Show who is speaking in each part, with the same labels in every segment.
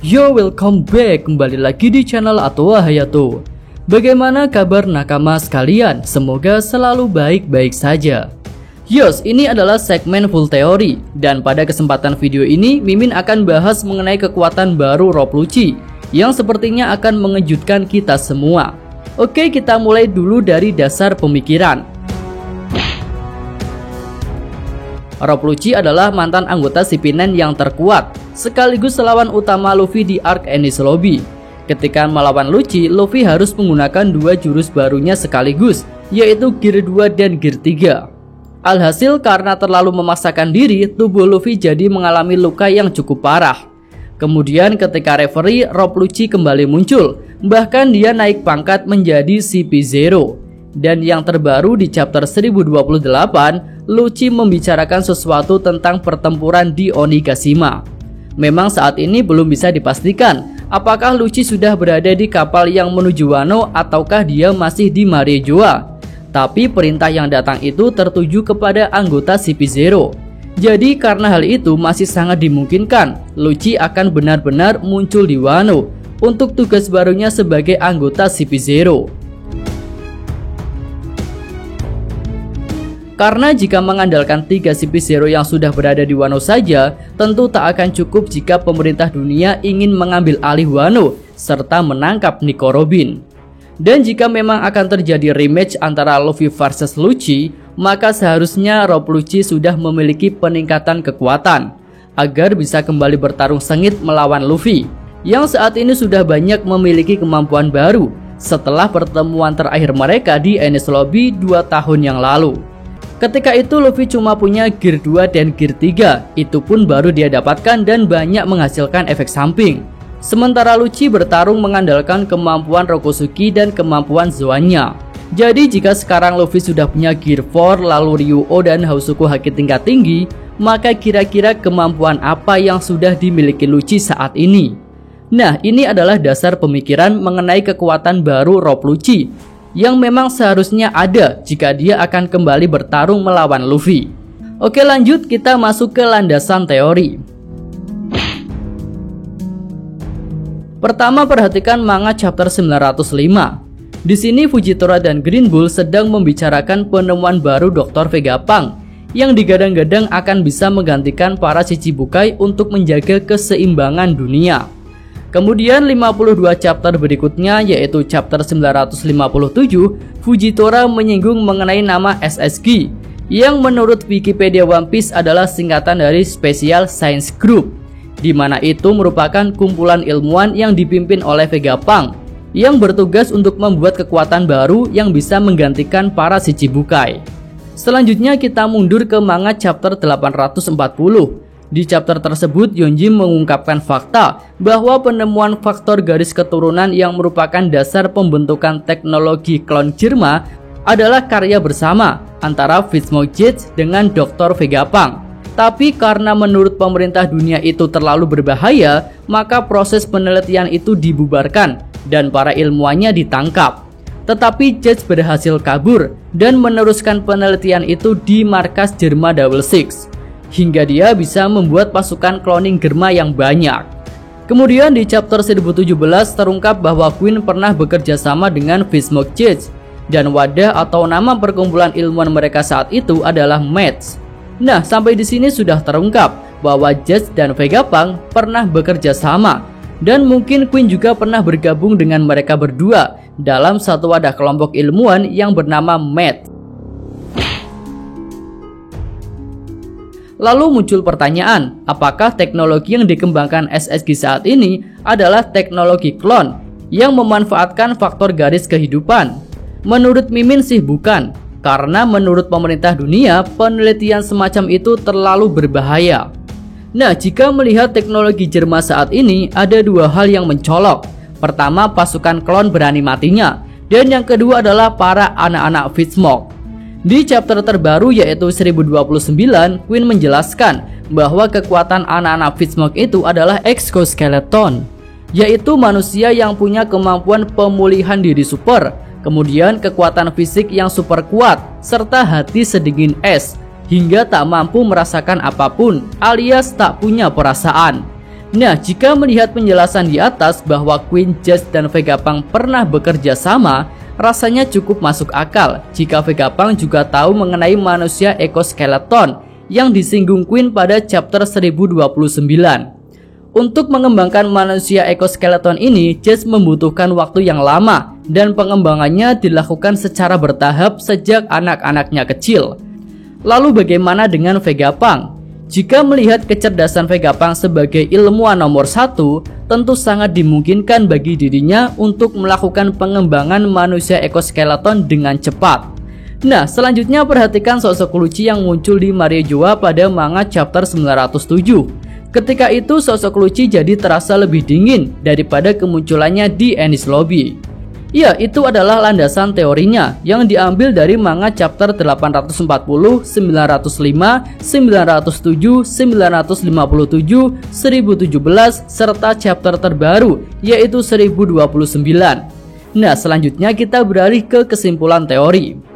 Speaker 1: Yo, welcome back, kembali lagi di channel Atoa Hayato. Bagaimana kabar nakama sekalian? Semoga selalu baik-baik saja. Yos, ini adalah segmen full teori. Dan pada kesempatan video ini, Mimin akan bahas mengenai kekuatan baru Rob Lucci yang sepertinya akan mengejutkan kita semua. Oke, kita mulai dulu dari dasar pemikiran. Rob Lucci adalah mantan anggota CP9 yang terkuat, sekaligus lawan utama Luffy di arc Enies Lobby. Ketika melawan Lucci, Luffy harus menggunakan dua jurus barunya sekaligus, yaitu Gear 2 dan Gear 3. Alhasil karena terlalu memaksakan diri, tubuh Luffy jadi mengalami luka yang cukup parah. Kemudian ketika referee, Rob Lucci kembali muncul, bahkan dia naik pangkat menjadi CP0. Dan yang terbaru di chapter 1028, Lucci membicarakan sesuatu tentang pertempuran di Onigashima. Memang saat ini belum bisa dipastikan apakah Lucci sudah berada di kapal yang menuju Wano ataukah dia masih di Mariejoa. Tapi perintah yang datang itu tertuju kepada anggota CP0. Jadi karena hal itu masih sangat dimungkinkan Lucci akan benar-benar muncul di Wano untuk tugas barunya sebagai anggota CP0. Karena jika mengandalkan 3 CP0 yang sudah berada di Wano saja, tentu tak akan cukup jika pemerintah dunia ingin mengambil alih Wano serta menangkap Nico Robin. Dan jika memang akan terjadi rematch antara Luffy versus Lucci, maka seharusnya Rob Lucci sudah memiliki peningkatan kekuatan agar bisa kembali bertarung sengit melawan Luffy yang saat ini sudah banyak memiliki kemampuan baru setelah pertemuan terakhir mereka di Enies Lobby 2 tahun yang lalu. Ketika itu Luffy cuma punya Gear 2 dan Gear 3, itu pun baru dia dapatkan dan banyak menghasilkan efek samping. Sementara Lucci bertarung mengandalkan kemampuan Rokosuki dan kemampuan Zoanya. Jadi jika sekarang Luffy sudah punya Gear 4 lalu Ryuo dan Hausuku Haki tingkat tinggi, maka kira-kira kemampuan apa yang sudah dimiliki Lucci saat ini? Nah, ini adalah dasar pemikiran mengenai kekuatan baru Rob Lucci yang memang seharusnya ada jika dia akan kembali bertarung melawan Luffy. Oke, lanjut kita masuk ke landasan teori. Pertama, perhatikan manga chapter 905. Di sini Fujitora dan Green Bull sedang membicarakan penemuan baru Dr. Vegapunk yang digadang-gadang akan bisa menggantikan para Shichibukai untuk menjaga keseimbangan dunia. Kemudian 52 chapter berikutnya yaitu chapter 957, Fujitora menyinggung mengenai nama SSG yang menurut Wikipedia One Piece adalah singkatan dari Special Science Group, di mana itu merupakan kumpulan ilmuwan yang dipimpin oleh Vegapunk yang bertugas untuk membuat kekuatan baru yang bisa menggantikan para Shichibukai. Selanjutnya kita mundur ke manga chapter 840. Di chapter tersebut, Yonji mengungkapkan fakta bahwa penemuan faktor garis keturunan yang merupakan dasar pembentukan teknologi klon Jirma adalah karya bersama antara Fitsmo Jade dengan Dr. Vegapunk. Tapi karena menurut pemerintah dunia itu terlalu berbahaya, maka proses penelitian itu dibubarkan dan para ilmuwannya ditangkap. Tetapi Jade berhasil kabur dan meneruskan penelitian itu di markas Jirma Double Six, hingga dia bisa membuat pasukan cloning Germa yang banyak. Kemudian di chapter 1017 terungkap bahwa Queen pernah bekerja sama dengan Fitsmo Jade dan wadah atau nama perkumpulan ilmuwan mereka saat itu adalah Match. Nah, sampai di sini sudah terungkap bahwa Jade dan Vegapunk pernah bekerja sama dan mungkin Queen juga pernah bergabung dengan mereka berdua dalam satu wadah kelompok ilmuwan yang bernama Match. Lalu muncul pertanyaan, apakah teknologi yang dikembangkan SSG saat ini adalah teknologi klon yang memanfaatkan faktor garis kehidupan? Menurut Mimin sih bukan, karena menurut pemerintah dunia, penelitian semacam itu terlalu berbahaya. Nah, jika melihat teknologi Jirma saat ini, ada dua hal yang mencolok. Pertama, pasukan klon berani matinya, dan yang kedua adalah para anak-anak Fitsmo. Di chapter terbaru yaitu 1029, Queen menjelaskan bahwa kekuatan anak-anak Fitsmo itu adalah exoskeleton, yaitu manusia yang punya kemampuan pemulihan diri super, kemudian kekuatan fisik yang super kuat, serta hati sedingin es, hingga tak mampu merasakan apapun alias tak punya perasaan. Nah, jika melihat penjelasan di atas bahwa Queen, Jazz, dan Vegapunk pernah bekerja sama, rasanya cukup masuk akal jika Vegapunk juga tahu mengenai manusia ekoskeleton yang disinggung Queen pada chapter 1029. Untuk mengembangkan manusia ekoskeleton ini, Jazz membutuhkan waktu yang lama dan pengembangannya dilakukan secara bertahap sejak anak-anaknya kecil. Lalu bagaimana dengan Vegapunk? Jika melihat kecerdasan Vegapunk sebagai ilmuwan nomor 1, tentu sangat dimungkinkan bagi dirinya untuk melakukan pengembangan manusia ekoskeleton dengan cepat. Nah, selanjutnya perhatikan sosok Lucci yang muncul di Mario pada manga chapter 907. Ketika itu sosok Lucci jadi terasa lebih dingin daripada kemunculannya di Enies Lobby. Ya, itu adalah landasan teorinya yang diambil dari manga chapter 840, 905, 907, 957, 1017, serta chapter terbaru yaitu 1029. Nah, selanjutnya kita beralih ke kesimpulan teori.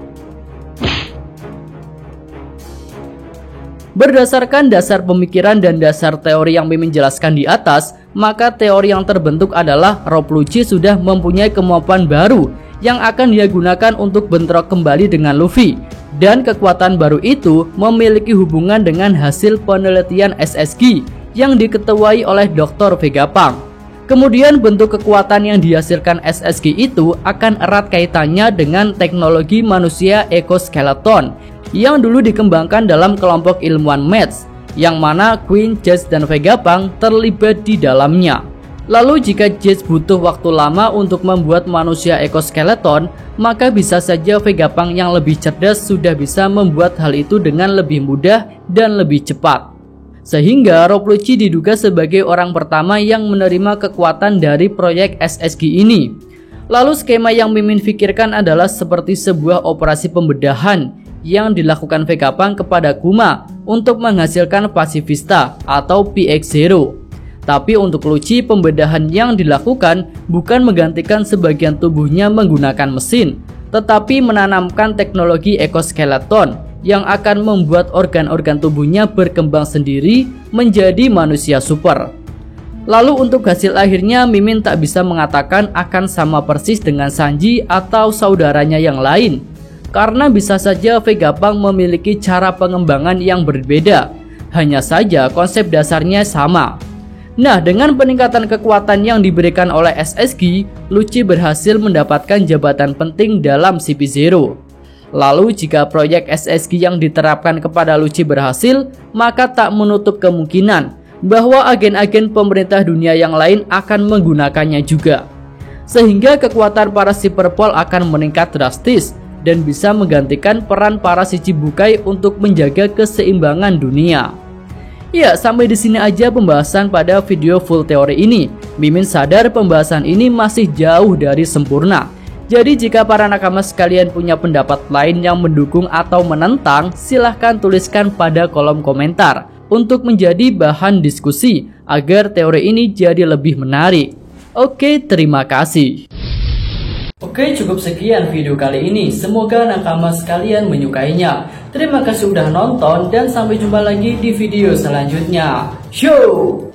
Speaker 1: Berdasarkan dasar pemikiran dan dasar teori yang Mimin jelaskan di atas, maka teori yang terbentuk adalah Rob Lucci sudah mempunyai kemampuan baru yang akan dia gunakan untuk bentrok kembali dengan Luffy. Dan kekuatan baru itu memiliki hubungan dengan hasil penelitian SSG yang diketuai oleh Dr. Vegapunk. Kemudian bentuk kekuatan yang dihasilkan SSG itu akan erat kaitannya dengan teknologi manusia ekoskeleton yang dulu dikembangkan dalam kelompok ilmuwan Mets, yang mana Queen, Jazz, dan Vegapunk terlibat di dalamnya. Lalu jika Jazz butuh waktu lama untuk membuat manusia ekoskeleton, maka bisa saja Vegapunk yang lebih cerdas sudah bisa membuat hal itu dengan lebih mudah dan lebih cepat. Sehingga Rob Lucci diduga sebagai orang pertama yang menerima kekuatan dari proyek SSG ini. Lalu skema yang Mimin pikirkan adalah seperti sebuah operasi pembedahan yang dilakukan Vegapunk kepada Kuma untuk menghasilkan Pacifista atau PX-Zero. Tapi untuk Lucci, pembedahan yang dilakukan bukan menggantikan sebagian tubuhnya menggunakan mesin, tetapi menanamkan teknologi ekoskeleton yang akan membuat organ-organ tubuhnya berkembang sendiri menjadi manusia super. Lalu untuk hasil akhirnya Mimin tak bisa mengatakan akan sama persis dengan Sanji atau saudaranya yang lain, karena bisa saja Vegapunk memiliki cara pengembangan yang berbeda. Hanya saja konsep dasarnya sama. Nah, dengan peningkatan kekuatan yang diberikan oleh SSG, Lucci berhasil mendapatkan jabatan penting dalam CP0. Lalu jika proyek SSG yang diterapkan kepada Lucci berhasil, maka tak menutup kemungkinan bahwa agen-agen pemerintah dunia yang lain akan menggunakannya juga. Sehingga kekuatan para Superpol akan meningkat drastis dan bisa menggantikan peran para Shichibukai untuk menjaga keseimbangan dunia. Ya, sampai di sini aja pembahasan pada video full teori ini. Mimin sadar pembahasan ini masih jauh dari sempurna. Jadi jika para nakama sekalian punya pendapat lain yang mendukung atau menentang, silahkan tuliskan pada kolom komentar untuk menjadi bahan diskusi agar teori ini jadi lebih menarik. Oke, terima kasih. Oke, cukup sekian video kali ini. Semoga nakama sekalian menyukainya. Terima kasih sudah nonton dan sampai jumpa lagi di video selanjutnya. Show!